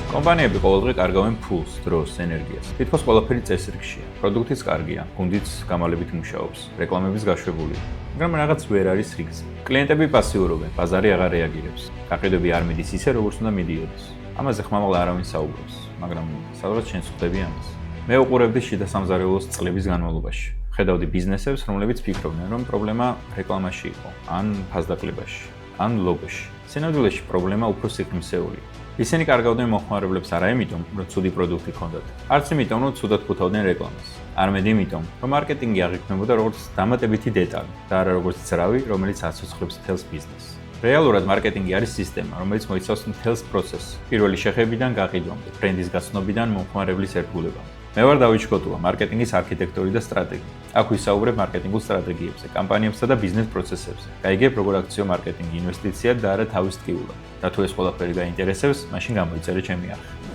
კომპანიები ყოველდღე კარგავენ ფულს, დროს, ენერგიას. თითქოს ყველაფერი წესრიგშია. პროდუქტიც კარგია, გუნდიც გამალებით მუშაობს, რეკლამებიც გაშვებულია. მაგრამ რაღაც ვერ არის რიგზე. კლიენტები პასიურობენ, ბაზარი აღარ რეაგირებს. გაყიდვები არ მიდის ისე, როგორც უნდა მიდიოდეს. ამაზე ხმამაღლა არავინ საუბრობს, მაგრამ სადღაც შენც ხვდები ამას. მე უყურებდი შიდა სამზარეულოს წლების განმავლობაში. ხედავდი ბიზნესებს, რომლებიც ფიქრობდნენ, რომ პრობლემა რეკლამაში იყო, ან ფასდაკლებაში, ან ლოგოში. სინამდვილეში პრობლემა უფრო სიღრმისეულია. ისინი კარგავდნენ მოხმარებლებს არა იმიტომ, რომ ცუდი პროდუქტი ჰქონდათ, არც იმიტომ, რომ ცუდად ხუთავდნენ რეკლამას. არამედ იმიტომ, რომ მარკეტინგი აღიქმებოდა როგორც დამატებითი დეტალი და არა როგორც ძრავი, რომელიც აცოცხლებს მთელს ბიზნესს. რეალურად მარკეტინგი არის სისტემა, რომელიც მოიცავს მთელს პროცესს, პირველი შეხებიდან გაყიდვამდე, ბრენდის გაცნობიდან მომხმარებლის ერთგულებამდე. მე ვარ დავით შკოტუა, მარკეტინგის არქიტექტორი და სტრატეგი. აქ ვისაუბრებ მარკეტინგულ სტრატეგიებზე, კამპანიებსა და ბიზნეს პროცესებზე. გაიგებ, როგორ აქციო მარკეტინგი ინვესტიციად და არა თავის ტკივილად. და თუ ეს ყველაფერი გაინტერესებს, მაშინ გამოიწერე ჩემი არხი.